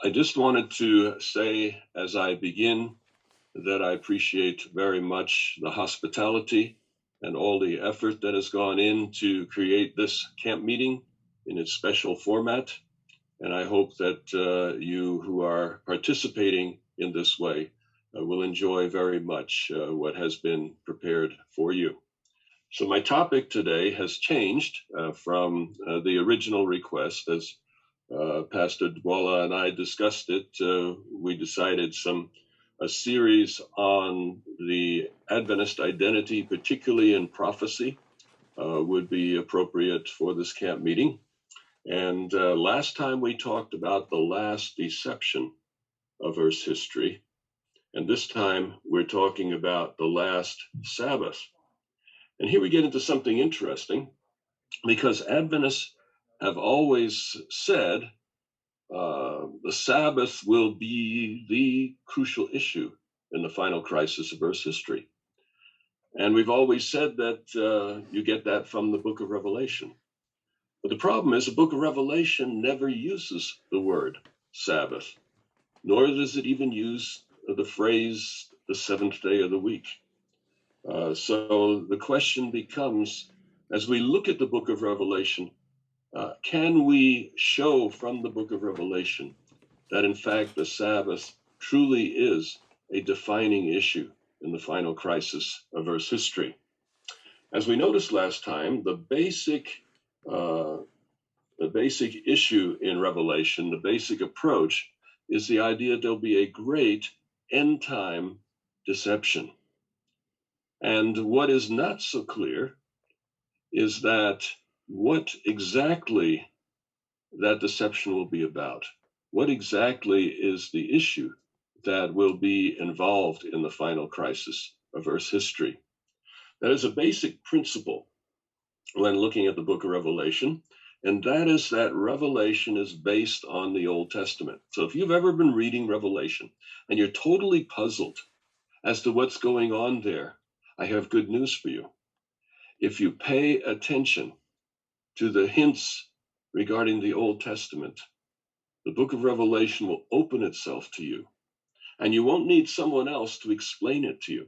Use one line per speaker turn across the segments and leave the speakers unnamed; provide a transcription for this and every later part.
I just wanted to say as I begin that I appreciate very much the hospitality and all the effort that has gone in to create this camp meeting in its special format. And I hope that you who are participating in this way will enjoy very much what has been prepared for you. So my topic today has changed from the original request. As Pastor Dwala and I discussed it, we decided a series on the Adventist identity, particularly in prophecy, would be appropriate for this camp meeting. And last time we talked about the last deception of Earth's history. And this time we're talking about the last Sabbath. And here we get into something interesting, because Adventists have always said the Sabbath will be the crucial issue in the final crisis of Earth's history. And we've always said that you get that from the book of Revelation. But the problem is the book of Revelation never uses the word Sabbath, nor does it even use the phrase the seventh day of the week. So the question becomes, as we look at the book of Revelation, can we show from the book of Revelation that in fact the Sabbath truly is a defining issue in the final crisis of Earth's history? As we noticed last time, the basic issue in Revelation, the basic approach, is the idea there'll be a great end time deception. And what is not so clear is that what exactly that deception will be about. What exactly is the issue that will be involved in the final crisis of Earth's history? That is a basic principle when looking at the book of Revelation, and that is that Revelation is based on the Old Testament. So if you've ever been reading Revelation and you're totally puzzled as to what's going on there, I have good news for you. If you pay attention to the hints regarding the Old Testament, the book of Revelation will open itself to you, and you won't need someone else to explain it to you,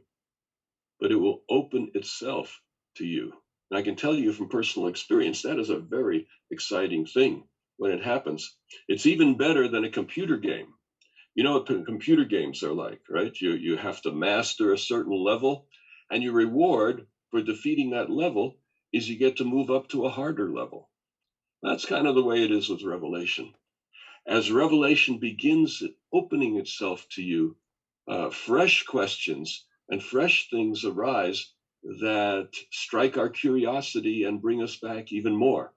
but it will open itself to you. And I can tell you from personal experience, that is a very exciting thing when it happens. It's even better than a computer game. You know what computer games are like, right? You have to master a certain level, and your reward for defeating that level is you get to move up to a harder level. That's kind of the way it is with Revelation. As Revelation begins opening itself to you, fresh questions and fresh things arise that strike our curiosity and bring us back even more.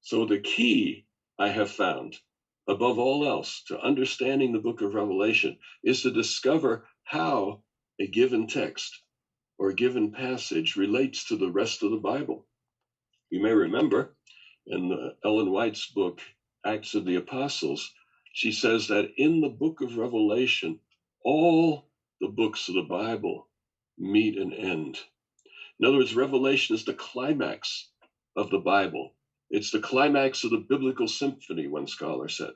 So the key, I have found, above all else, to understanding the book of Revelation is to discover how a given text or a given passage relates to the rest of the Bible. You may remember in Ellen White's book, Acts of the Apostles, she says that in the book of Revelation, all the books of the Bible meet an end. In other words, Revelation is the climax of the Bible. It's the climax of the biblical symphony, one scholar said.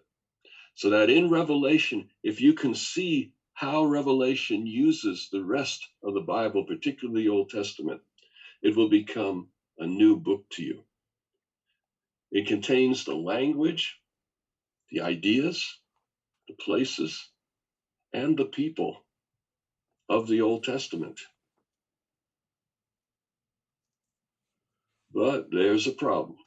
So that in Revelation, if you can see how Revelation uses the rest of the Bible, particularly the Old Testament, it will become a new book to you. It contains the language, the ideas, the places, and the people of the Old Testament. But there's a problem.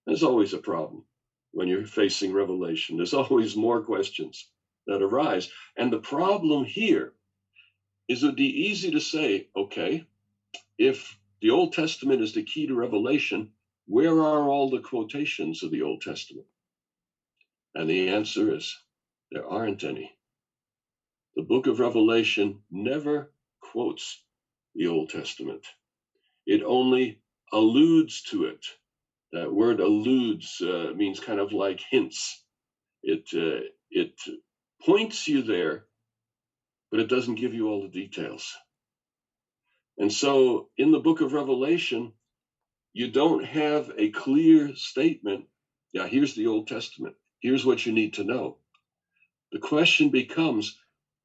There's always a problem when you're facing Revelation. There's always more questions that arise. And the problem here is it would be easy to say, okay, if the Old Testament is the key to Revelation, where are all the quotations of the Old Testament? And the answer is, there aren't any. The book of Revelation never quotes the Old Testament. It only alludes to it. That word alludes means kind of like hints. It points you there, but it doesn't give you all the details. And so in the book of Revelation, you don't have a clear statement. Yeah, here's the Old Testament. here's what you need to know. The question becomes,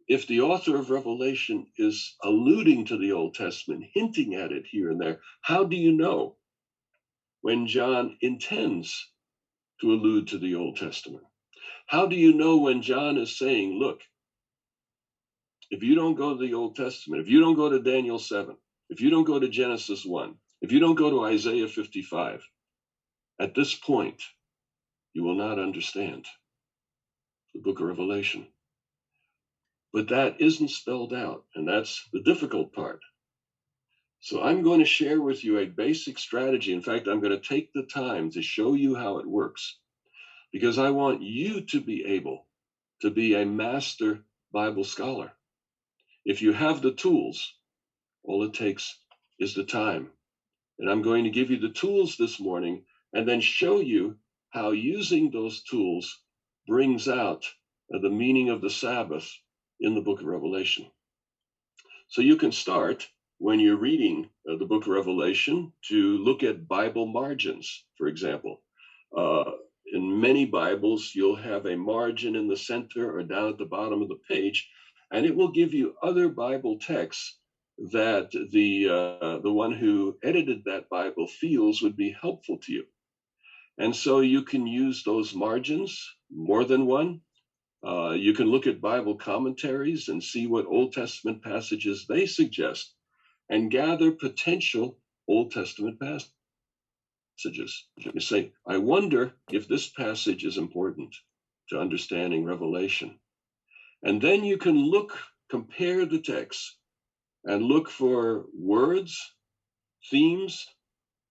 if the author of Revelation is alluding to the Old Testament, hinting at it here and there, how do you know when John intends to allude to the Old Testament? How do you know when John is saying, look, if you don't go to the Old Testament, if you don't go to Daniel 7, if you don't go to Genesis 1, if you don't go to Isaiah 55, at this point, you will not understand the book of Revelation. But that isn't spelled out, and that's the difficult part. So I'm going to share with you a basic strategy. In fact, I'm going to take the time to show you how it works, because I want you to be able to be a master Bible scholar. If you have the tools, all it takes is the time. And I'm going to give you the tools this morning and then show you how using those tools brings out the meaning of the Sabbath in the book of Revelation. So you can start when you're reading the book of Revelation to look at Bible margins, for example. In many Bibles, you'll have a margin in the center or down at the bottom of the page, and it will give you other Bible texts that the one who edited that Bible feels would be helpful to you. And so you can use those margins, more than one. You can look at Bible commentaries and see what Old Testament passages they suggest and gather potential Old Testament passages. You say, I wonder if this passage is important to understanding Revelation. And then you can compare the text and look for words, themes,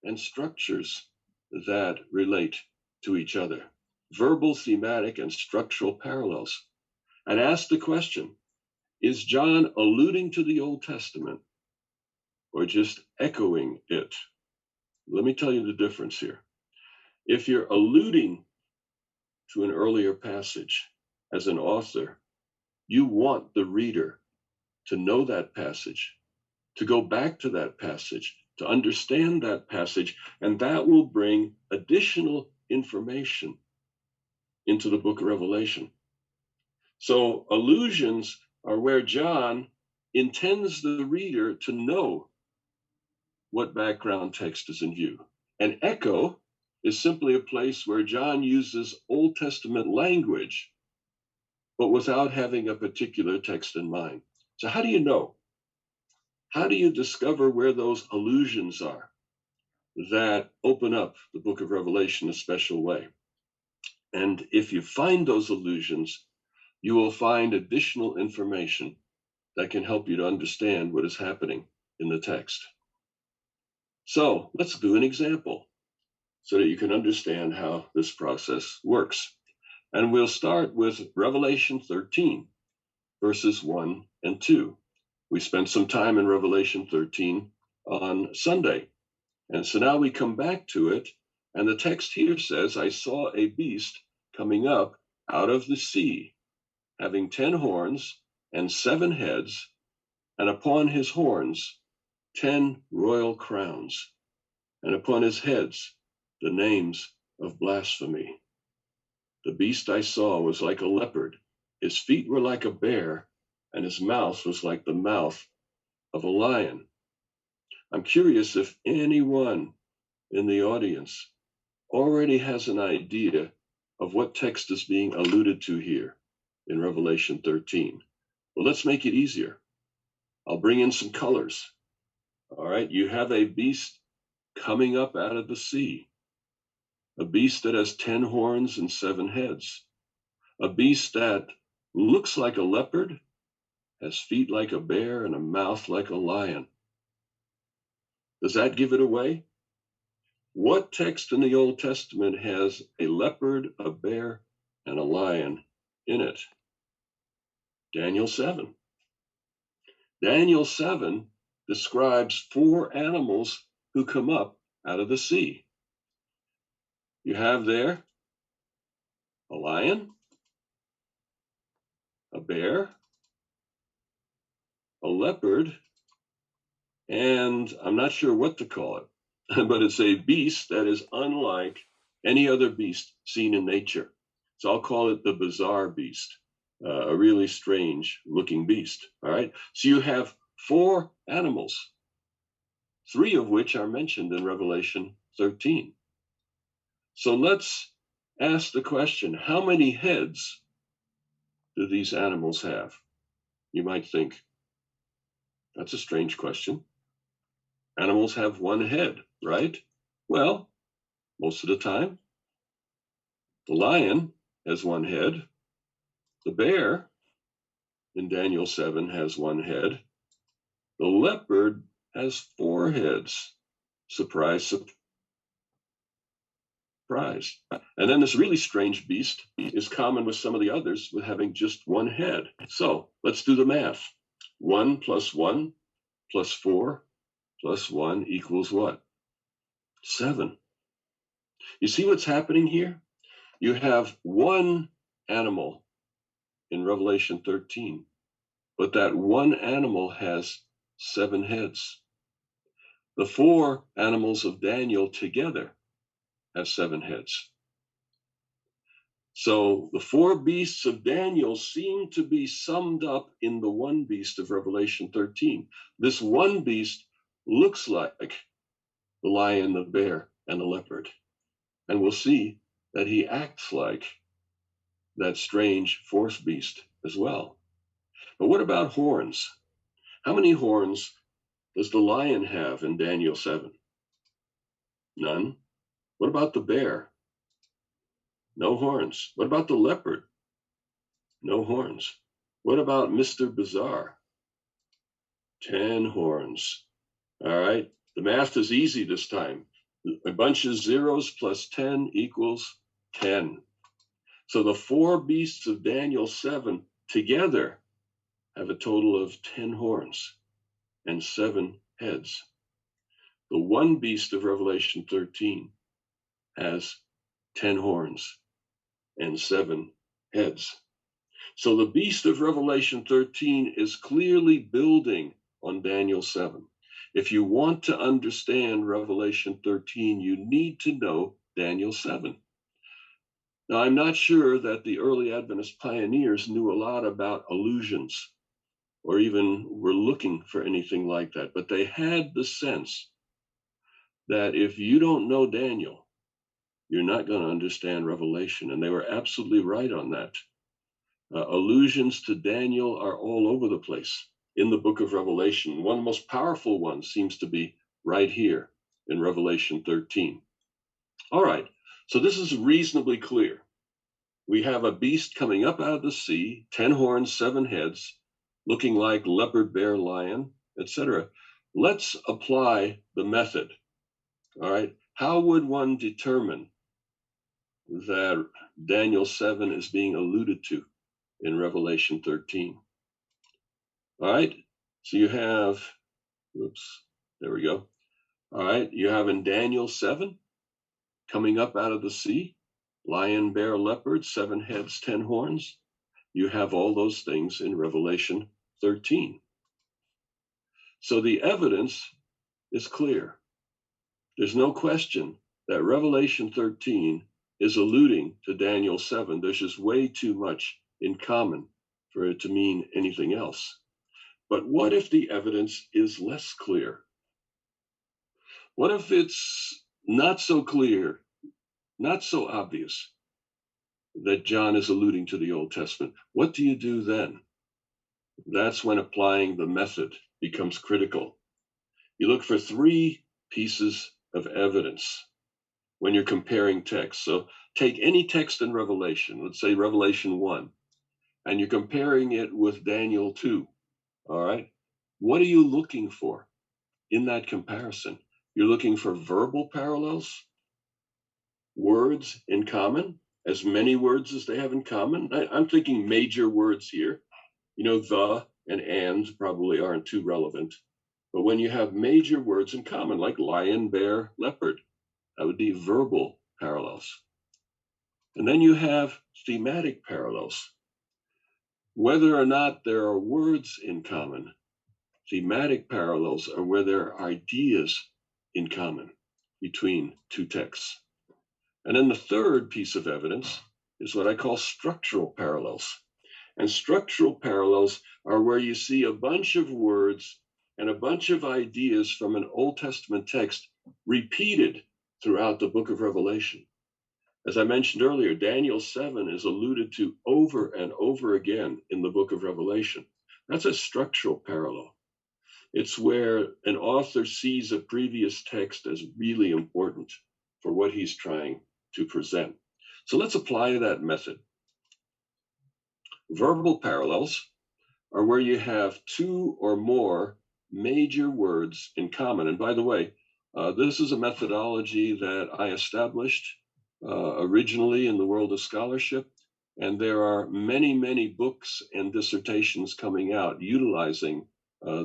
and structures that relate to each other, verbal, thematic, and structural parallels, and ask the question, is John alluding to the Old Testament or just echoing it? Let me tell you the difference here. If you're alluding to an earlier passage as an author, you want the reader to know that passage, to go back to that passage, to understand that passage, and that will bring additional information into the book of Revelation. So allusions are where John intends the reader to know what background text is in view. An echo is simply a place where John uses Old Testament language, but without having a particular text in mind. So how do you know? How do you discover where those allusions are that open up the book of Revelation a special way? And if you find those allusions, you will find additional information that can help you to understand what is happening in the text. So let's do an example so that you can understand how this process works. And we'll start with Revelation 13, verses 1 and 2. We spent some time in Revelation 13 on Sunday. And so now we come back to it. And the text here says, I saw a beast coming up out of the sea, having 10 horns and 7 heads, and upon his horns 10 royal crowns, and upon his heads the names of blasphemy. The beast I saw was like a leopard, his feet were like a bear, and his mouth was like the mouth of a lion. I'm curious if anyone in the audience already has an idea of what text is being alluded to here in Revelation 13. Well, let's make it easier. I'll bring in some colors. All right, you have a beast coming up out of the sea, a beast that has 10 horns and 7 heads, a beast that looks like a leopard, has feet like a bear, and a mouth like a lion. Does that give it away? What text in the Old Testament has a leopard, a bear, and a lion in it? Daniel 7. Daniel 7 describes 4 animals who come up out of the sea. You have there a lion, a bear, a leopard, and I'm not sure what to call it, but it's a beast that is unlike any other beast seen in nature. So I'll call it the bizarre beast, a really strange looking beast. All right. So you have 4 animals, 3 of which are mentioned in Revelation 13. So let's ask the question, how many heads do these animals have? You might think, that's a strange question. Animals have 1 head, right? Well, most of the time, the lion has 1 head. The bear in Daniel 7 has 1 head. The leopard has 4 heads. Surprise, surprise. And then this really strange beast is common with some of the others with having just 1 head. So let's do the math. 1 plus 1 plus 4 plus 1 equals what? 7. You see what's happening here? You have 1 animal in Revelation 13, but that 1 animal has 7 heads. The 4 animals of Daniel together have 7 heads. So the 4 beasts of Daniel seem to be summed up in the 1 beast of Revelation 13. This 1 beast looks like the lion, the bear, and the leopard. And we'll see that he acts like that strange 4th beast as well. But what about horns? How many horns does the lion have in Daniel 7? None. What about the bear? No horns. What about the leopard? No horns. What about Mr. Bizarre? 10 horns. All right. The math is easy this time. A bunch of zeros plus 10 equals 10. So the 4 beasts of Daniel 7 together have a total of 10 horns and 7 heads. The 1 beast of Revelation 13 has 10 horns and 7 heads. So the beast of Revelation 13 is clearly building on Daniel 7. If you want to understand Revelation 13, you need to know Daniel 7. Now, I'm not sure that the early Adventist pioneers knew a lot about illusions or even were looking for anything like that, but they had the sense that if you don't know Daniel, you're not going to understand Revelation. And they were absolutely right on that. Allusions to Daniel are all over the place in the book of Revelation. One of the most powerful ones seems to be right here in Revelation 13. All right, so this is reasonably clear. We have a beast coming up out of the sea, 10 horns, 7 heads, looking like leopard, bear, lion, etc. Let's apply the method. All right, how would one determine that Daniel 7 is being alluded to in Revelation 13? All right, so you have, oops, there we go. All right, you have in Daniel 7, coming up out of the sea, lion, bear, leopard, 7 heads, 10 horns. You have all those things in Revelation 13. So the evidence is clear. There's no question that Revelation 13 is alluding to Daniel 7. There's just way too much in common for it to mean anything else. But what if the evidence is less clear? What if it's not so clear, not so obvious that John is alluding to the Old Testament? What do you do then? That's when applying the method becomes critical. You look for 3 pieces of evidence when you're comparing texts. So take any text in Revelation, let's say Revelation 1, and you're comparing it with Daniel 2. All right. What are you looking for in that comparison? You're looking for verbal parallels, words in common, as many words as they have in common. I'm thinking major words here. You know, the and probably aren't too relevant. But when you have major words in common, like lion, bear, leopard, that would be verbal parallels. And then you have thematic parallels. Whether or not there are words in common, thematic parallels are where there are ideas in common between 2 texts. And then the third piece of evidence is what I call structural parallels. And structural parallels are where you see a bunch of words and a bunch of ideas from an Old Testament text repeated throughout the book of Revelation. As I mentioned earlier, Daniel 7 is alluded to over and over again in the book of Revelation. That's a structural parallel. It's where an author sees a previous text as really important for what he's trying to present. So let's apply that method. Verbal parallels are where you have two or more major words in common. And by the way, this is a methodology that I established originally in the world of scholarship. And there are many, many books and dissertations coming out utilizing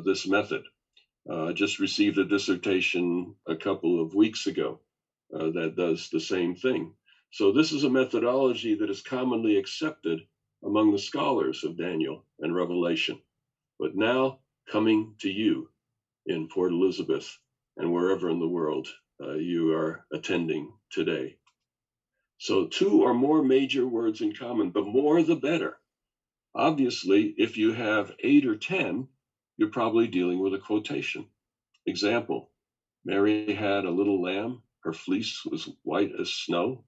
this method. Just received a dissertation a couple of weeks ago that does the same thing. So this is a methodology that is commonly accepted among the scholars of Daniel and Revelation, but now coming to you in Port Elizabeth and wherever in the world you are attending today. So two or more major words in common, the more the better. Obviously, if you have 8 or 10, you're probably dealing with a quotation. Example, Mary had a little lamb, her fleece was white as snow,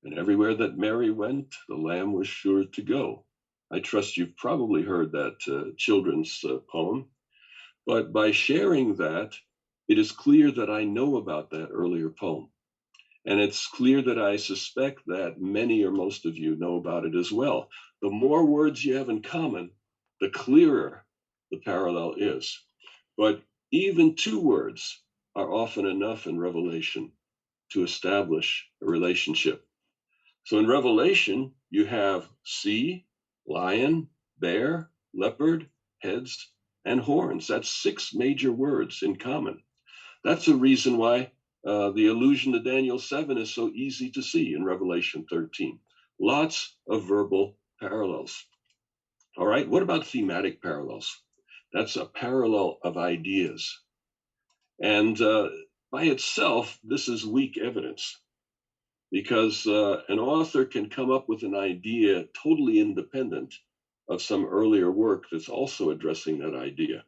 and everywhere that Mary went, the lamb was sure to go. I trust you've probably heard that children's poem, but by sharing that, it is clear that I know about that earlier poem. And it's clear that I suspect that many or most of you know about it as well. The more words you have in common, the clearer the parallel is. But even 2 words are often enough in Revelation to establish a relationship. So in Revelation, you have sea, lion, bear, leopard, heads, and horns. That's 6 major words in common. That's a reason why the allusion to Daniel 7 is so easy to see in Revelation 13. Lots of verbal parallels. All right, what about thematic parallels? That's a parallel of ideas. And by itself, this is weak evidence because an author can come up with an idea totally independent of some earlier work that's also addressing that idea.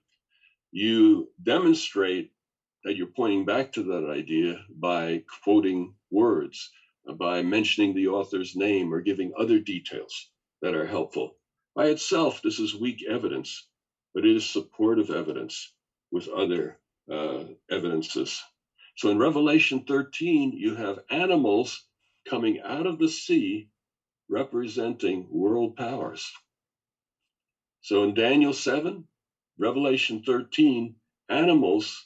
You demonstrate that you're pointing back to that idea by quoting words, by mentioning the author's name or giving other details that are helpful. By itself, this is weak evidence, but it is supportive evidence with other evidences. So in Revelation 13, you have animals coming out of the sea representing world powers. So in Daniel 7, Revelation 13, animals,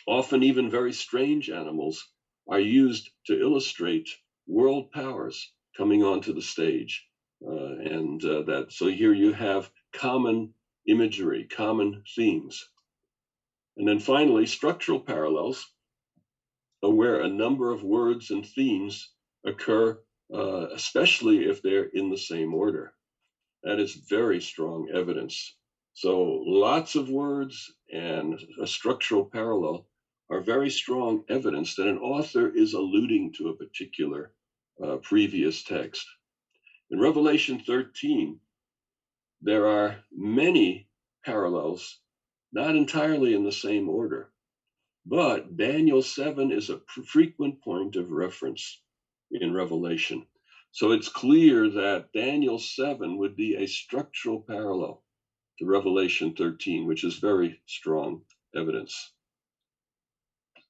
often even very strange animals, are used to illustrate world powers coming onto the stage. So here you have common imagery, common themes. And then finally, structural parallels are where a number of words and themes occur, especially if they're in the same order. That is very strong evidence. So lots of words and a structural parallel are very strong evidence that an author is alluding to a particular previous text. In Revelation 13, there are many parallels, not entirely in the same order, but Daniel 7 is a frequent point of reference in Revelation. So it's clear that Daniel 7 would be a structural parallel to Revelation 13, which is very strong evidence.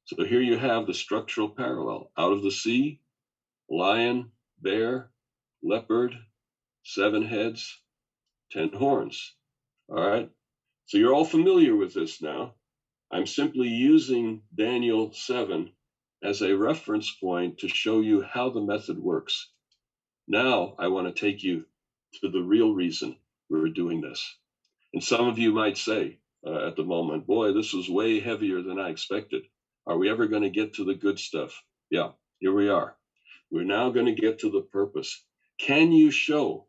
So here you have the structural parallel. Out of the sea, lion, bear, leopard, 7 heads, 10 horns. All right. So you're all familiar with this now. I'm simply using Daniel 7 as a reference point to show you how the method works. Now I want to take you to the real reason we're doing this. And some of you might say at the moment, boy, this was way heavier than I expected. Are we ever going to get to the good stuff? Yeah, here we are. We're now going to get to the purpose. Can you show,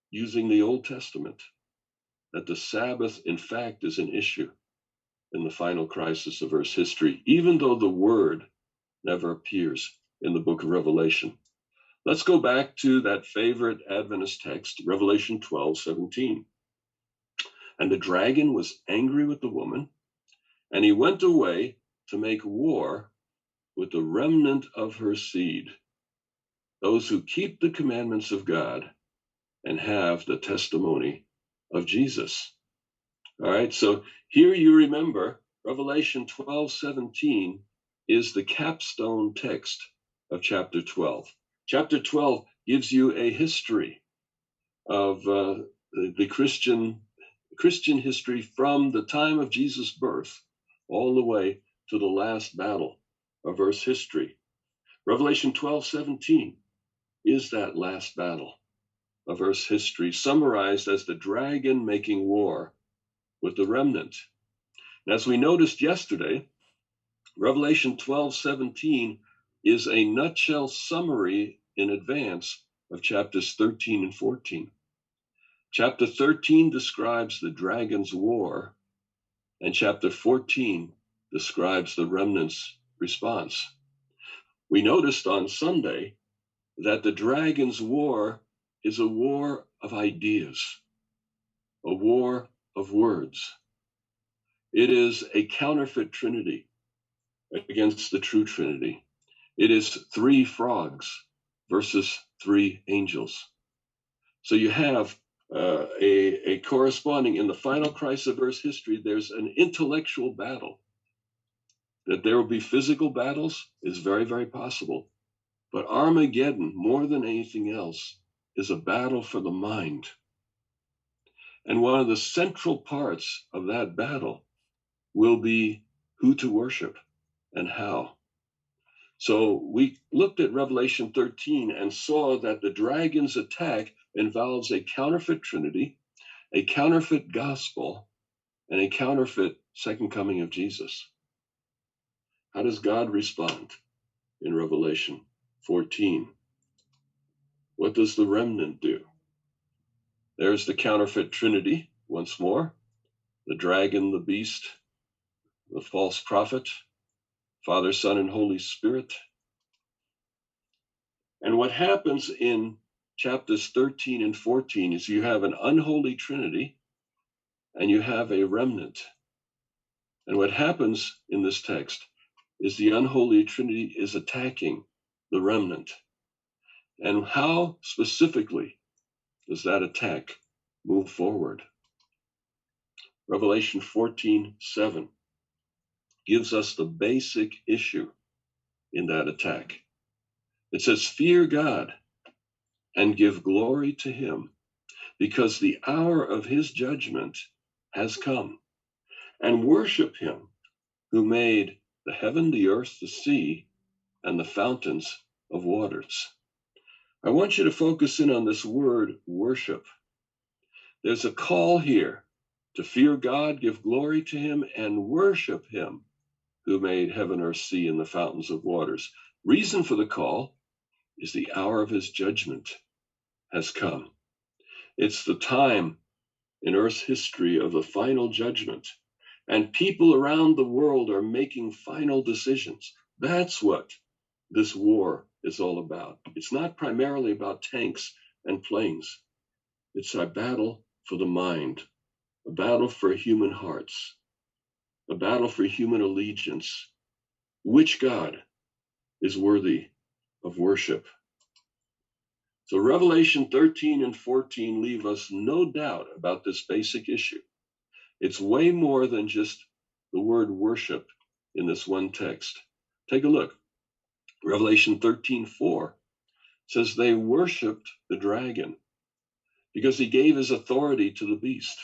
using the Old Testament, that the Sabbath, in fact, is an issue in the final crisis of Earth's history, even though the word never appears in the book of Revelation? Let's go back to that favorite Adventist text, Revelation 12:17. And the dragon was angry with the woman, and he went away to make war with the remnant of her seed, those who keep the commandments of God and have the testimony of Jesus. All right, so here you remember Revelation 12:17 is the capstone text of chapter 12. Chapter 12 gives you a history of the Christian history from the time of Jesus' birth all the way to the last battle of Earth's history. Revelation 12:17 is that last battle of Earth's history, summarized as the dragon making war with the remnant. And as we noticed yesterday, Revelation 12:17 is a nutshell summary in advance of chapters 13 and 14. Chapter 13 describes the dragon's war, and chapter 14 describes the remnant's response. We noticed on Sunday that the dragon's war is a war of ideas, a war of words. It is a counterfeit trinity against the true trinity. It is 3 frogs versus 3 angels. So you have a corresponding, in the final crisis of Earth's history, there's an intellectual battle. That there will be physical battles is very, very possible. But Armageddon, more than anything else, is a battle for the mind. And one of the central parts of that battle will be who to worship and how. So we looked at Revelation 13 and saw that the dragon's attack involves a counterfeit trinity, a counterfeit gospel, and a counterfeit second coming of Jesus. How does God respond in Revelation 14? What does the remnant do? There's the counterfeit trinity once more, the dragon, the beast, the false prophet, Father, Son, and Holy Spirit. And what happens in chapters 13 and 14 is you have an unholy trinity and you have a remnant. And what happens in this text is the unholy trinity is attacking the remnant. And how specifically does that attack move forward? Revelation 14:7 gives us the basic issue in that attack. It says, "Fear God and give glory to him, because the hour of his judgment has come, and worship him who made the heaven, the earth, the sea, and the fountains of waters." I want you to focus in on this word, worship. There's a call here to fear God, give glory to him, and worship him who made heaven, earth, sea, and the fountains of waters. Reason for the call is the hour of his judgment has come. It's the time in Earth's history of the final judgment, and people around the world are making final decisions. That's what this war is all about. It's not primarily about tanks and planes. It's a battle for the mind, a battle for human hearts, a battle for human allegiance. Which God is worthy of worship? So Revelation 13 and 14 leave us no doubt about this basic issue. It's way more than just the word worship in this one text. Take a look. Revelation 13:4 says they worshiped the dragon because he gave his authority to the beast.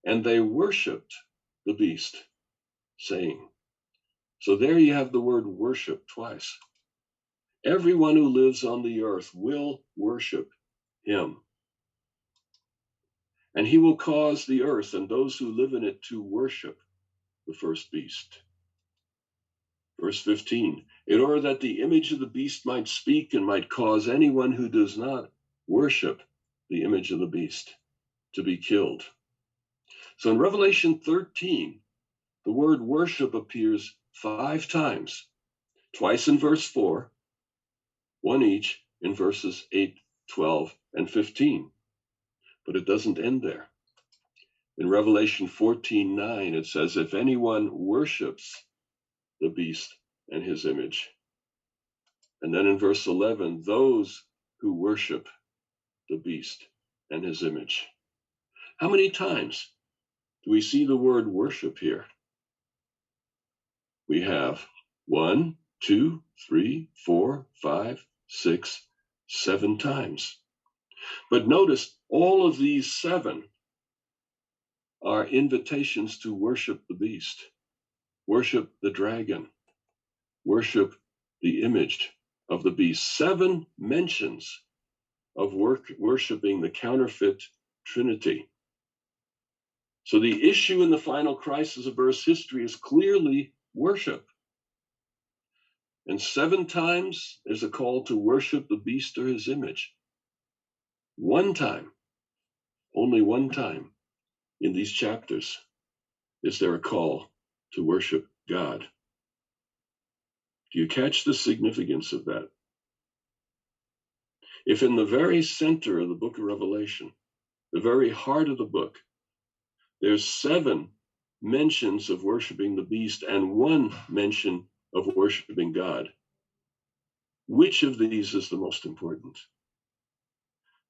And they worshiped the beast, saying. So there you have the word worship twice. Everyone who lives on the earth will worship him. And he will cause the earth and those who live in it to worship the first beast. Verse 15, in order that the image of the beast might speak and might cause anyone who does not worship the image of the beast to be killed. So in Revelation 13, the word worship appears 5 times, twice in verse 4, one each in verses 8, 12, and 15. But it doesn't end there. In Revelation 14:9, it says, if anyone worships the beast and his image. And then in verse 11, those who worship the beast and his image. How many times do we see the word worship here? We have 1, 2, 3, 4, 5, 6, 7 times. But notice all of these 7 are invitations to worship the beast, worship the dragon, worship the image of the beast. 7 mentions of worshiping the counterfeit Trinity. So the issue in the final crisis of Earth's history is clearly worship. And 7 times there's a call to worship the beast or his image. One time, only one time in these chapters is there a call to worship God. Do you catch the significance of that? If in the very center of the book of Revelation, the very heart of the book, there's 7 mentions of worshiping the beast and 1 mention of worshiping God, which of these is the most important?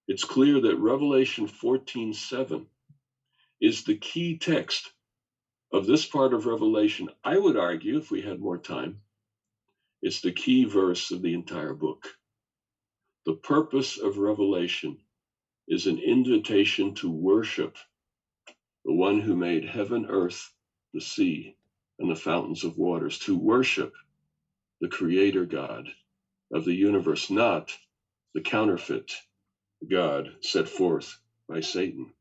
It's clear that Revelation 14:7 is the key text of this part of Revelation. I would argue, if we had more time, it's the key verse of the entire book. The purpose of Revelation is an invitation to worship the one who made heaven, earth, the sea, and the fountains of waters, to worship the creator God of the universe, not the counterfeit God set forth by Satan.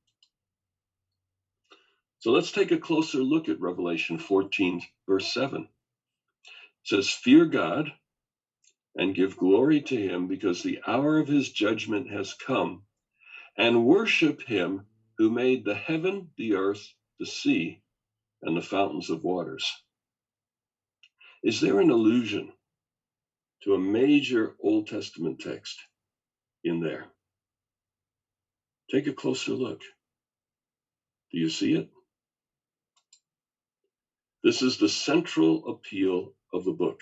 So let's take a closer look at Revelation 14, verse 7. It says, fear God and give glory to him, because the hour of his judgment has come, and worship him who made the heaven, the earth, the sea, and the fountains of waters. Is there an allusion to a major Old Testament text in there? Take a closer look. Do you see it? This is the central appeal of the book.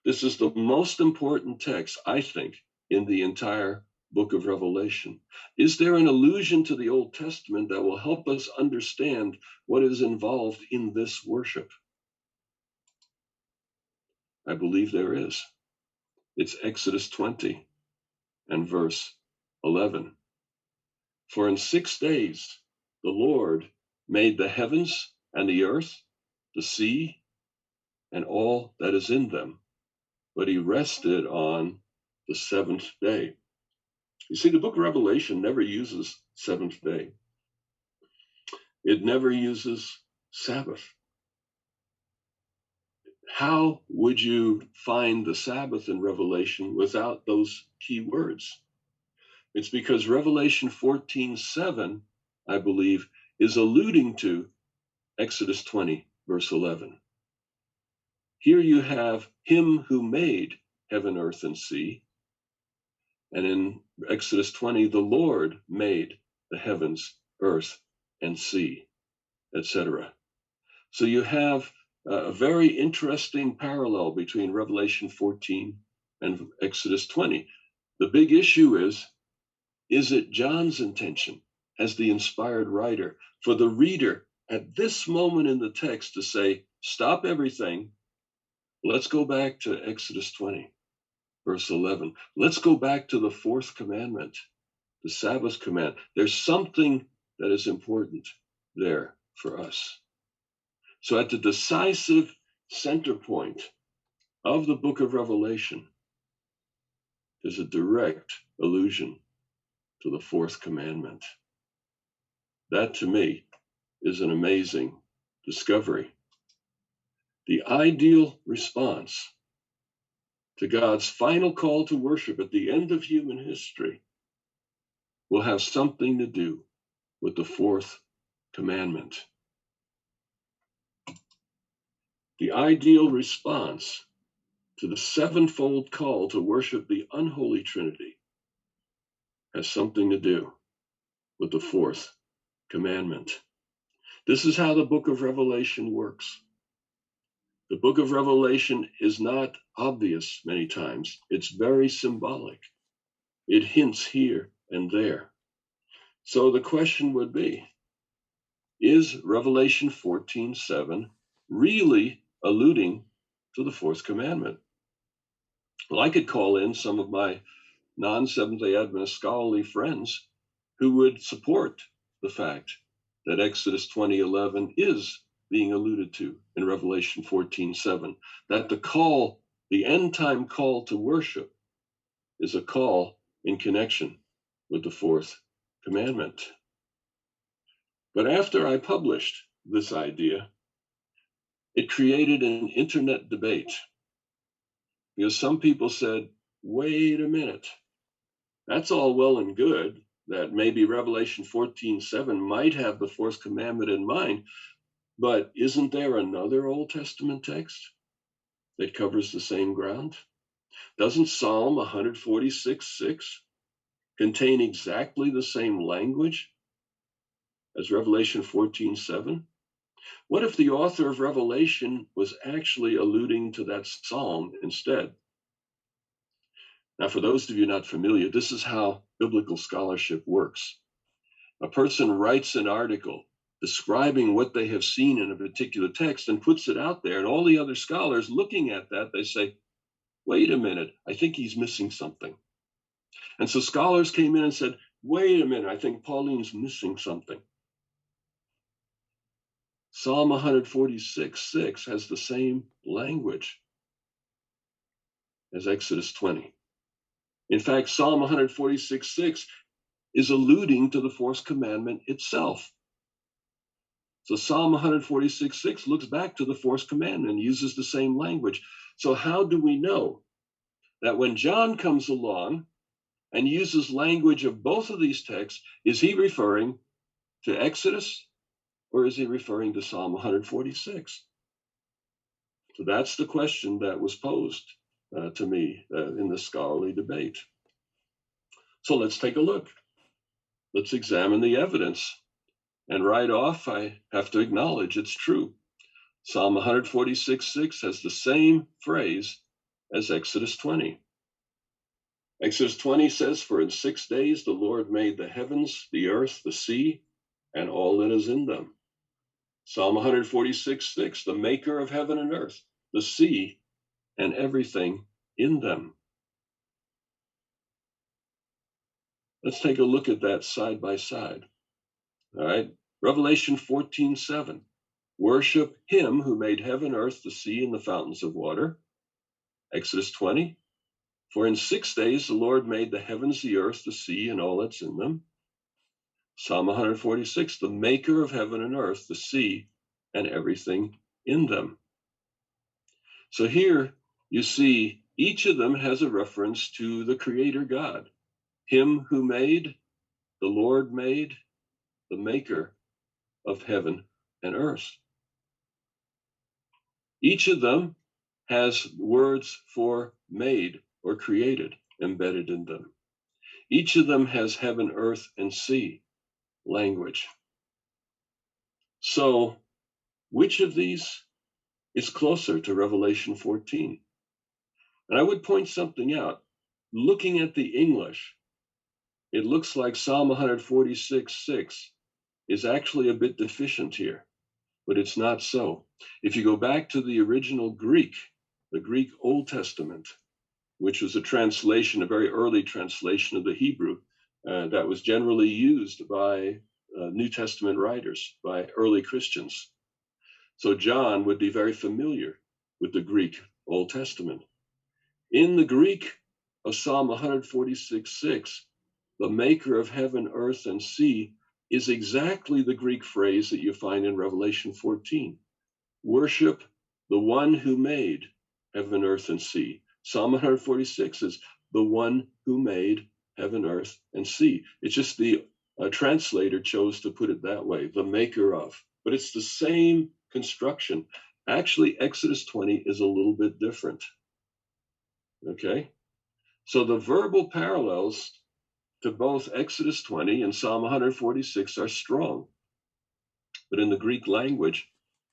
This is the most important text, I think, in the entire book of Revelation. Is there an allusion to the Old Testament that will help us understand what is involved in this worship? I believe there is. It's Exodus 20 and verse 11. For in 6 days the Lord made the heavens and the earth, the sea, and all that is in them, but he rested on the 7th day. You see, the book of Revelation never uses 7th day. It never uses Sabbath. How would you find the Sabbath in Revelation without those key words? It's because Revelation 14:7, I believe, is alluding to Exodus 20, verse 11. Here you have him who made heaven, earth, and sea. And in Exodus 20, the Lord made the heavens, earth, and sea, etc. So you have a very interesting parallel between Revelation 14 and Exodus 20. The big issue is it John's intention as the inspired writer for the reader at this moment in the text to say, stop everything, let's go back to Exodus 20, verse 11. Let's go back to the 4th commandment, the Sabbath command. There's something that is important there for us. So at the decisive center point of the book of Revelation, there's a direct allusion to the 4th commandment. That, to me, is an amazing discovery. The ideal response to God's final call to worship at the end of human history will have something to do with the 4th commandment. The ideal response to the sevenfold call to worship the unholy Trinity has something to do with the fourth commandment. This is how the book of Revelation works. The book of Revelation is not obvious many times. It's very symbolic. It hints here and there. So the question would be, is Revelation 14:7 really alluding to the fourth commandment? Well, I could call in some of my non-Seventh-day Adventist scholarly friends who would support the fact that Exodus 20:11 is being alluded to in Revelation 14:7, that the end time call to worship, is a call in connection with the fourth commandment. But after I published this idea, it created an internet debate, because some people said, wait a minute, that's all well and good that maybe Revelation 14:7 might have the fourth commandment in mind, but isn't there another Old Testament text that covers the same ground? Doesn't Psalm 146:6 contain exactly the same language as Revelation 14:7? What if the author of Revelation was actually alluding to that psalm instead? Now, for those of you not familiar, this is how biblical scholarship works. A person writes an article describing what they have seen in a particular text and puts it out there, and all the other scholars looking at that, they say, wait a minute, I think he's missing something. And so scholars came in and said, wait a minute, I think Paulien's missing something. Psalm 146:6 has the same language as Exodus 20. In fact, Psalm 146:6 is alluding to the fourth commandment itself. So Psalm 146:6 looks back to the fourth commandment and uses the same language. So how do we know that when John comes along and uses language of both of these texts, is he referring to Exodus or is he referring to Psalm 146? So that's the question that was posed to me in the scholarly debate. So let's take a look. Let's examine the evidence. And right off, I have to acknowledge it's true. Psalm 146:6 has the same phrase as Exodus 20. Exodus 20 says, for in 6 days the Lord made the heavens, the earth, the sea, and all that is in them. Psalm 146:6, the maker of heaven and earth, the sea, and everything in them. Let's take a look at that side by side. All right, Revelation 14:7, worship him who made heaven, earth, the sea, and the fountains of water. Exodus 20, for in 6 days the Lord made the heavens, the earth, the sea, and all that's in them. Psalm 146, the maker of heaven and earth, the sea, and everything in them. So here you see each of them has a reference to the Creator God, him who made, the Lord made, the maker of heaven and earth. Each of them has words for made or created embedded in them. Each of them has heaven, earth, and sea language. So which of these is closer to Revelation 14? And I would point something out. Looking at the English, it looks like Psalm 146:6 is actually a bit deficient here, but it's not so. If you go back to the original Greek, the Greek Old Testament, which was a translation, a very early translation of the Hebrew that was generally used by New Testament writers, by early Christians. So John would be very familiar with the Greek Old Testament. In the Greek of Psalm 146:6, the maker of heaven, earth, and sea is exactly the Greek phrase that you find in Revelation 14. Worship the one who made heaven, earth, and sea. Psalm 146 is the one who made heaven, earth, and sea. It's just the translator chose to put it that way, the maker of. But it's the same construction. Actually, Exodus 20 is a little bit different. Okay? So the verbal parallels to both Exodus 20 and Psalm 146 are strong. But in the Greek language,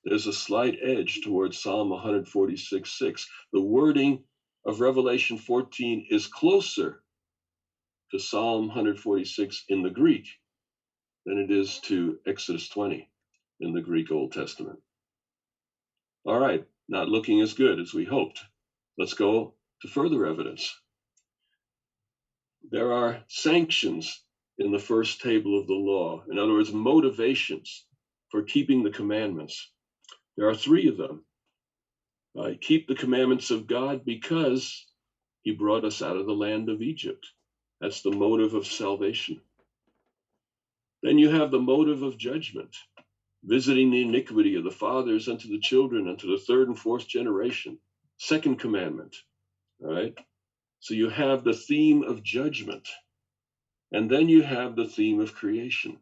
there's a slight edge towards Psalm 146:6. The wording of Revelation 14 is closer to Psalm 146 in the Greek than it is to Exodus 20 in the Greek Old Testament. All right, not looking as good as we hoped. Let's go to further evidence. There are sanctions in the first table of the law. In other words, motivations for keeping the commandments. There are three of them. Keep the commandments of God because he brought us out of the land of Egypt. That's the motive of salvation. Then you have the motive of judgment, visiting the iniquity of the fathers unto the children, unto the third and fourth generation. Second commandment, all right? So you have the theme of judgment, and then you have the theme of creation.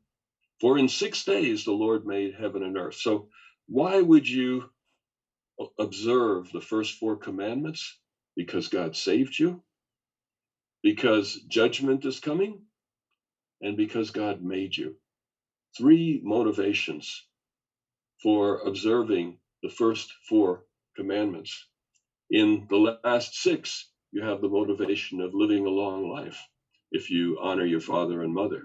For in 6 days the Lord made heaven and earth. So why would you observe the first 4 commandments? Because God saved you, because judgment is coming, and because God made you. 3 motivations for observing the first 4 commandments. In the last 6, you have the motivation of living a long life if you honor your father and mother.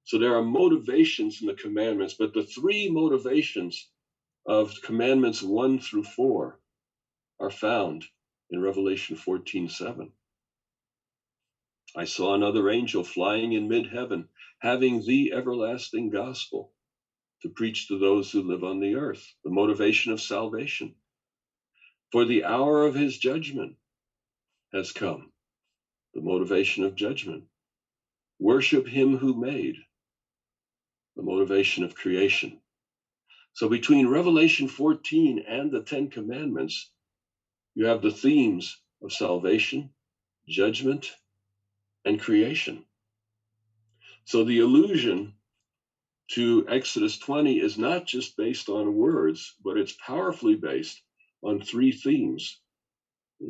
So there are motivations in the commandments, but the 3 motivations of commandments 1 through 4 are found in Revelation 14:7. I saw another angel flying in mid-heaven, having the everlasting gospel to preach to those who live on the earth, the motivation of salvation. For the hour of his judgment has come, the motivation of judgment. Worship him who made, the motivation of creation. So between Revelation 14 and the 10 Commandments, you have the themes of salvation, judgment, and creation. So the allusion to Exodus 20 is not just based on words, but it's powerfully based on 3 themes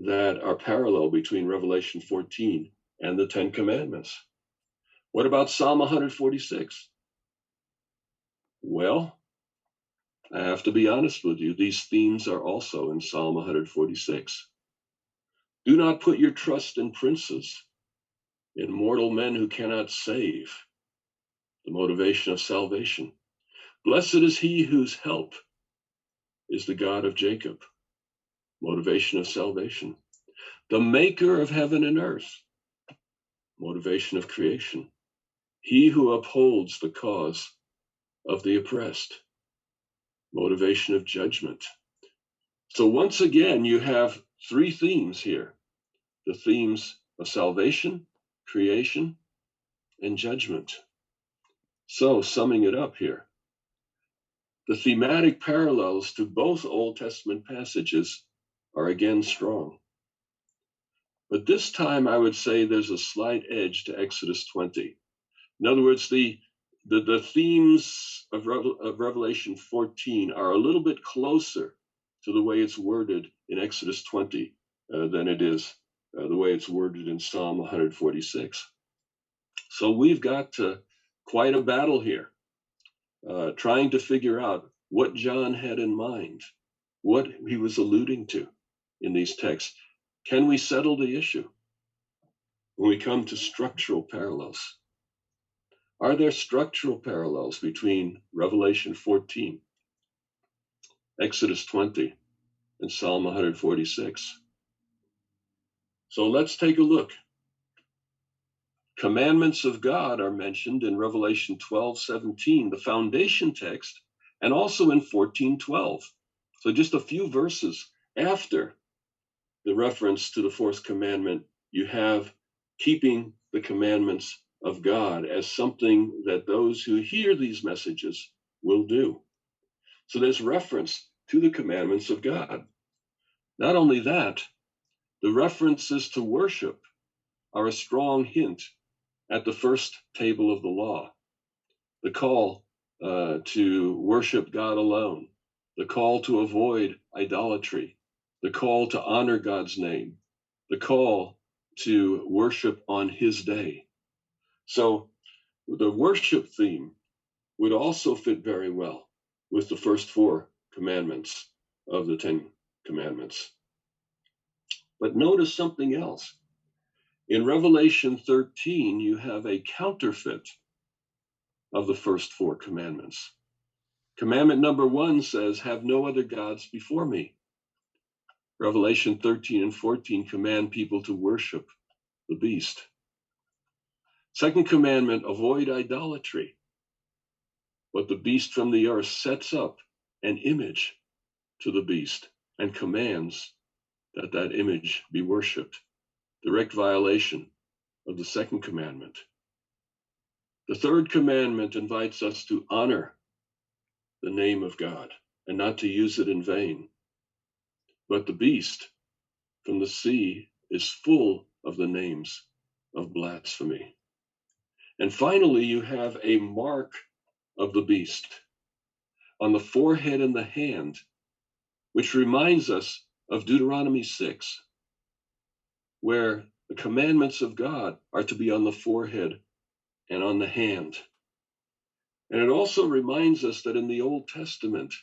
that are parallel between Revelation 14 and the 10 Commandments. What about Psalm 146? Well, I have to be honest with you, these themes are also in Psalm 146. Do not put your trust in princes, in mortal men who cannot save, the motivation of salvation. Blessed is he whose help is the God of Jacob, motivation of salvation. The maker of heaven and earth, motivation of creation. He who upholds the cause of the oppressed, motivation of judgment. So once again, you have 3 themes here. The themes of salvation, creation, and judgment. So summing it up here, the thematic parallels to both Old Testament passages are again strong. But this time I would say there's a slight edge to Exodus 20. In other words, the themes of Revelation 14 are a little bit closer to the way it's worded in Exodus 20 than it is the way it's worded in Psalm 146. So we've got quite a battle here, trying to figure out what John had in mind, what he was alluding to in these texts. Can we settle the issue when we come to structural parallels? Are there structural parallels between Revelation 14, Exodus 20, and Psalm 146? So let's take a look. Commandments of God are mentioned in Revelation 12:17, the foundation text, and also in 14:12. So just a few verses after the reference to the 4th commandment, you have keeping the commandments of God as something that those who hear these messages will do. So there's reference to the commandments of God. Not only that, the references to worship are a strong hint at the first table of the law. The call to worship God alone, the call to avoid idolatry, the call to honor God's name, the call to worship on his day. So the worship theme would also fit very well with the first four commandments of the 10 commandments. But notice something else. In Revelation 13, you have a counterfeit of the first four commandments. Commandment number 1 says, have no other gods before me. Revelation 13 and 14 command people to worship the beast. Second commandment, avoid idolatry. But the beast from the earth sets up an image to the beast and commands that that image be worshipped. Direct violation of the second commandment. The third commandment invites us to honor the name of God and not to use it in vain. But the beast from the sea is full of the names of blasphemy. And finally, you have a mark of the beast on the forehead and the hand, which reminds us of Deuteronomy 6, where the commandments of God are to be on the forehead and on the hand. And it also reminds us that in the Old Testament,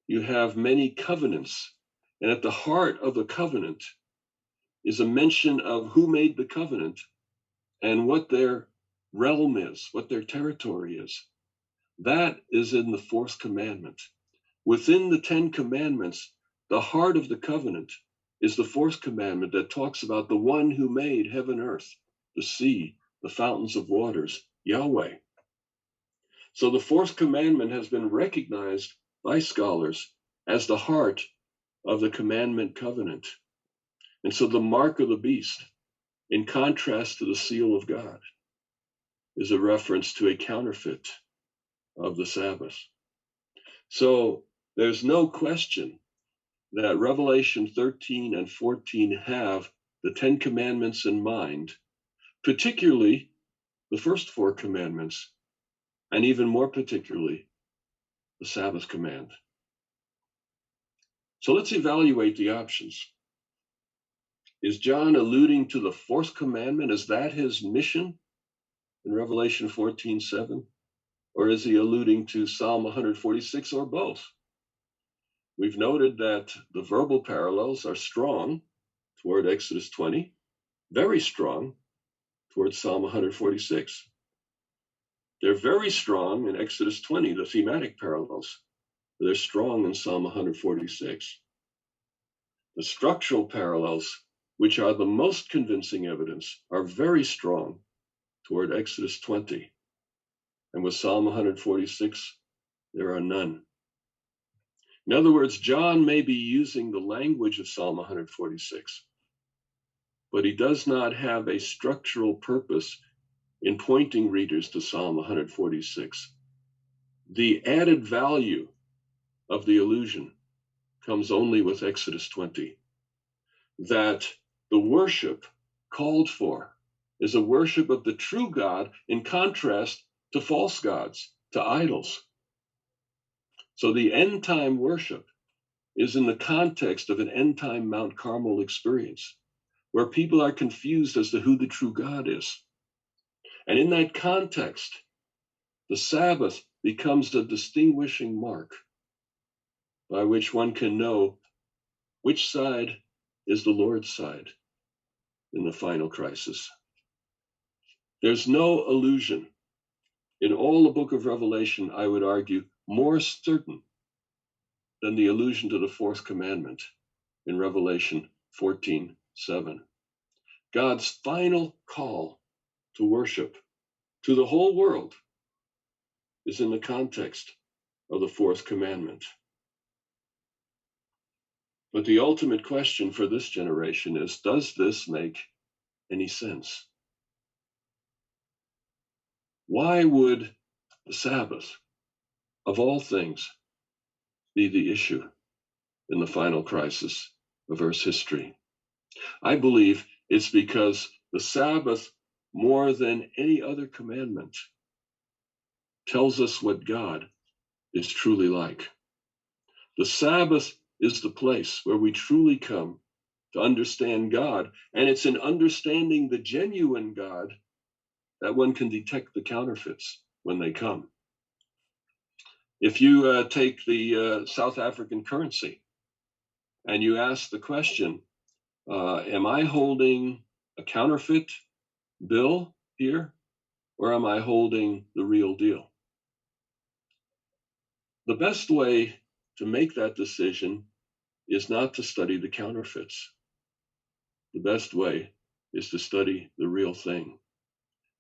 you have many covenants, and at the heart of the covenant is a mention of who made the covenant and what their realm is, what their territory is. That is in the fourth commandment. Within the 10 commandments, the heart of the covenant is the fourth commandment that talks about the one who made heaven, earth, the sea, the fountains of waters, Yahweh. So the fourth commandment has been recognized by scholars as the heart of the commandment covenant. And so the mark of the beast, in contrast to the seal of God, is a reference to a counterfeit of the Sabbath. So there's no question that Revelation 13 and 14 have the 10 commandments in mind, particularly the first four commandments, and even more particularly, the Sabbath command. So let's evaluate the options. Is John alluding to the fourth commandment? Is that his mission in Revelation 14:7? Or is he alluding to Psalm 146 or both? We've noted that the verbal parallels are strong toward Exodus 20, very strong toward Psalm 146. They're very strong in Exodus 20, the thematic parallels. They're strong in Psalm 146. The structural parallels, which are the most convincing evidence, are very strong toward Exodus 20. And with Psalm 146, there are none. In other words, John may be using the language of Psalm 146, but he does not have a structural purpose in pointing readers to Psalm 146. The added value of the allusion comes only with Exodus 20, that the worship called for is a worship of the true God in contrast to false gods, to idols. So the end time worship is in the context of an end time Mount Carmel experience, where people are confused as to who the true God is. And in that context, the Sabbath becomes a distinguishing mark by which one can know which side is the Lord's side in the final crisis. There's no allusion in all the book of Revelation, I would argue, more certain than the allusion to the fourth commandment in Revelation 14:7. God's final call to worship to the whole world is in the context of the fourth commandment. But the ultimate question for this generation is, does this make any sense? Why would the Sabbath, of all things, be the issue in the final crisis of Earth's history? I believe it's because the Sabbath, more than any other commandment, tells us what God is truly like. The Sabbath is the place where we truly come to understand God. And it's in understanding the genuine God that one can detect the counterfeits when they come. If you take the South African currency and you ask the question, am I holding a counterfeit bill here, or am I holding the real deal? The best way to make that decision is not to study the counterfeits. The best way is to study the real thing.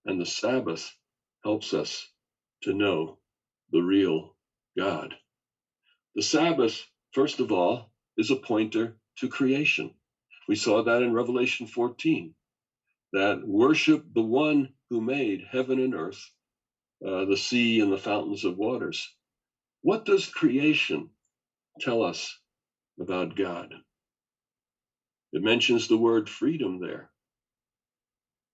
And the Sabbath helps us to know the real God. The Sabbath, first of all, is a pointer to creation. We saw that in Revelation 14, that worship the one who made heaven and earth, the sea and the fountains of waters. What does creation tell us about God? It mentions the word freedom there.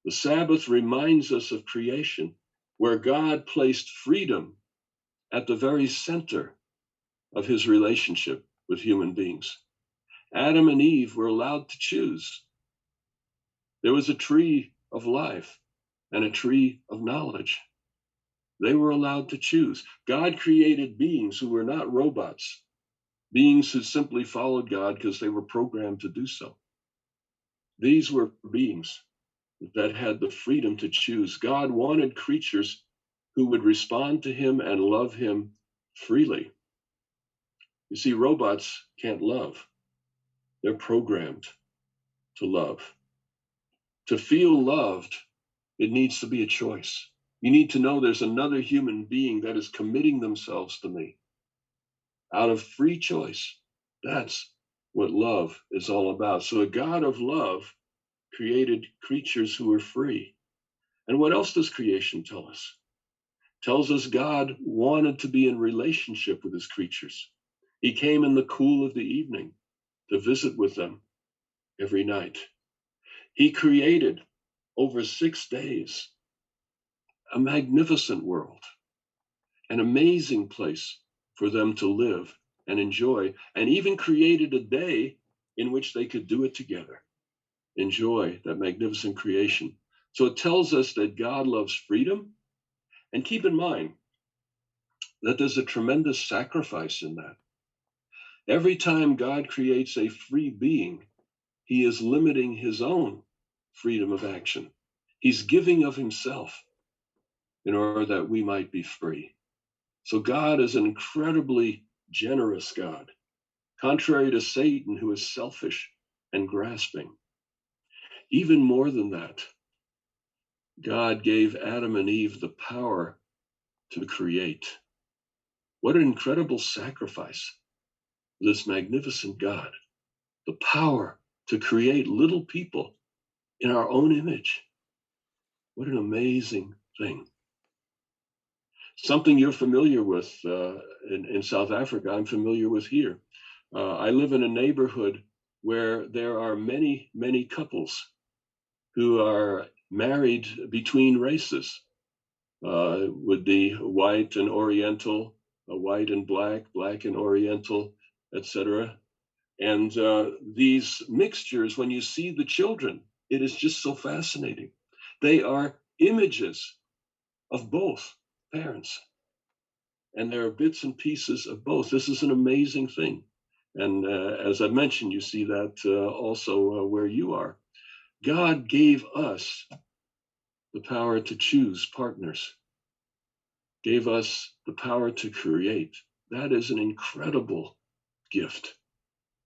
The Sabbath reminds us of creation, where God placed freedom at the very center of his relationship with human beings. Adam and Eve were allowed to choose. There was a tree of life and a tree of knowledge. They were allowed to choose. God created beings who were not robots, beings who simply followed God because they were programmed to do so. These were beings that had the freedom to choose. God wanted creatures who would respond to him and love him freely. You see, robots can't love. They're programmed to love. To feel loved, it needs to be a choice. You need to know there's another human being that is committing themselves to me out of free choice. That's what love is all about. So a God of love created creatures who are free. And what else does creation tell us? It tells us God wanted to be in relationship with his creatures. He came in the cool of the evening to visit with them every night. He created over 6 days a magnificent world, an amazing place for them to live and enjoy, and even created a day in which they could do it together, enjoy that magnificent creation. So it tells us that God loves freedom. And keep in mind that there's a tremendous sacrifice in that. Every time God creates a free being, he is limiting his own freedom of action. He's giving of himself in order that we might be free. So God is an incredibly generous God, contrary to Satan, who is selfish and grasping. Even more than that, God gave Adam and Eve the power to create. What an incredible sacrifice, this magnificent God, the power to create little people in our own image. What an amazing thing. Something you're familiar with in South Africa, I'm familiar with here. I live in a neighborhood where there are many, many couples who are married between races, with the white and Oriental, white and black, black and Oriental, etc. And these mixtures, when you see the children, it is just so fascinating. They are images of both parents. And there are bits and pieces of both. This is an amazing thing. And as I mentioned, you see that also where you are. God gave us the power to choose partners, gave us the power to create. That is an incredible gift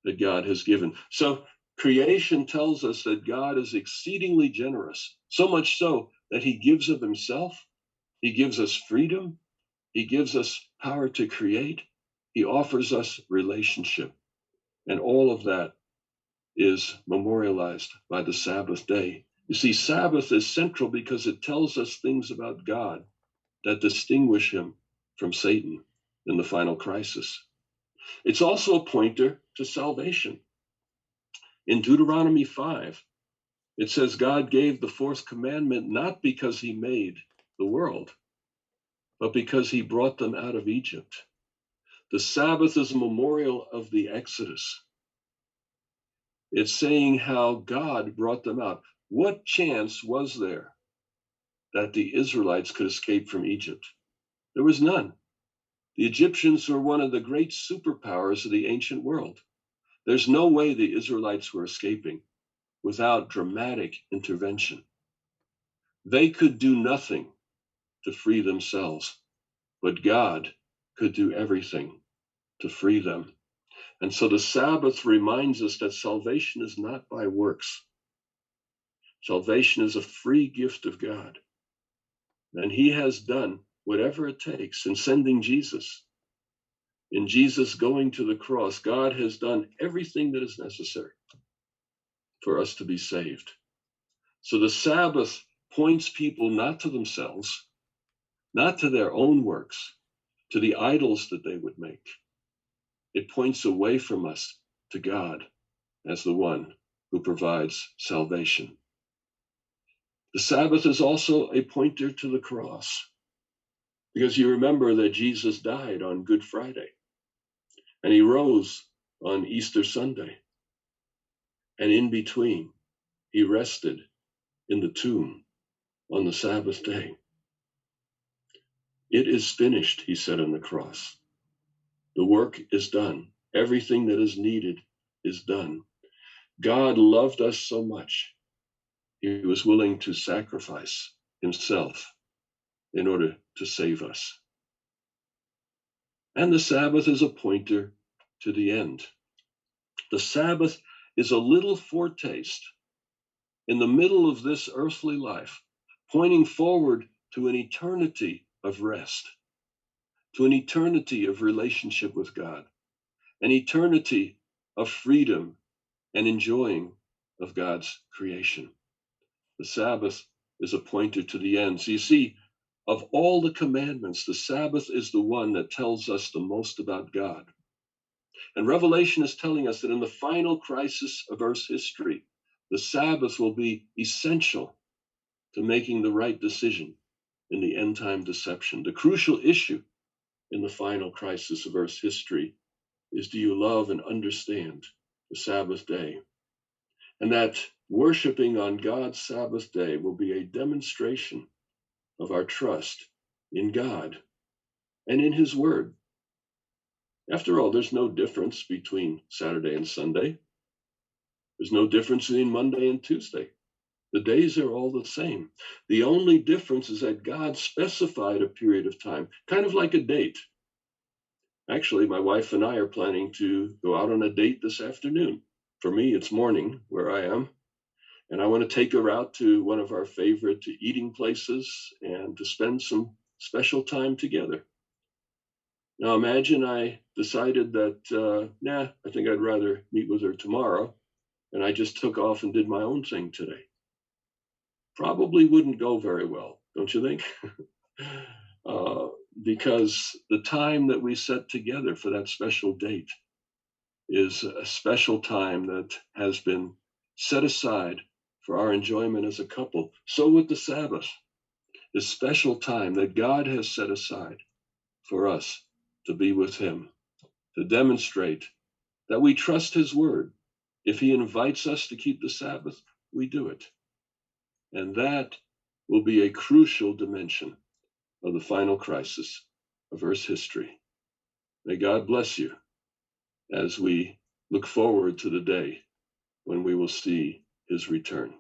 that God has given. So creation tells us that God is exceedingly generous, so much so that he gives of himself, he gives us freedom, he gives us power to create, he offers us relationship. And all of that is memorialized by the Sabbath day. You see, Sabbath is central because it tells us things about God that distinguish him from Satan in the final crisis. It's also a pointer to salvation. In Deuteronomy 5, it says God gave the fourth commandment not because he made the world, but because he brought them out of Egypt. The Sabbath is a memorial of the Exodus. It's saying how God brought them out. What chance was there that the Israelites could escape from Egypt? There was none. The Egyptians were one of the great superpowers of the ancient world. There's no way the Israelites were escaping without dramatic intervention. They could do nothing to free themselves, but God could do everything to free them. And so the Sabbath reminds us that salvation is not by works. Salvation is a free gift of God. And he has done whatever it takes in sending Jesus. In Jesus going to the cross, God has done everything that is necessary for us to be saved. So the Sabbath points people not to themselves, not to their own works, to the idols that they would make. It points away from us to God as the one who provides salvation. The Sabbath is also a pointer to the cross, because you remember that Jesus died on Good Friday and he rose on Easter Sunday. And in between, he rested in the tomb on the Sabbath day. It is finished, he said on the cross. The work is done. Everything that is needed is done. God loved us so much, he was willing to sacrifice himself in order to save us. And the Sabbath is a pointer to the end. The Sabbath is a little foretaste in the middle of this earthly life, pointing forward to an eternity of rest, to an eternity of relationship with God, an eternity of freedom and enjoying of God's creation. The Sabbath is a pointer to the end. So you see, of all the commandments, the Sabbath is the one that tells us the most about God. And Revelation is telling us that in the final crisis of Earth's history, the Sabbath will be essential to making the right decision in the end time deception. The crucial issue in the final crisis of Earth's history is, do you love and understand the Sabbath day? And that worshiping on God's Sabbath day will be a demonstration of our trust in God and in his word. After all, there's no difference between Saturday and Sunday. There's no difference between Monday and Tuesday. The days are all the same. The only difference is that God specified a period of time, kind of like a date. Actually, my wife and I are planning to go out on a date this afternoon. For me, it's morning where I am. And I want to take her out to one of our favorite eating places and to spend some special time together. Now, imagine I decided that, I think I'd rather meet with her tomorrow, and I just took off and did my own thing today. Probably wouldn't go very well, don't you think? Because the time that we set together for that special date is a special time that has been set aside for our enjoyment as a couple. So with the Sabbath, this special time that God has set aside for us to be with him, to demonstrate that we trust his word. If he invites us to keep the Sabbath, we do it. And that will be a crucial dimension of the final crisis of Earth's history. May God bless you as we look forward to the day when we will see his return.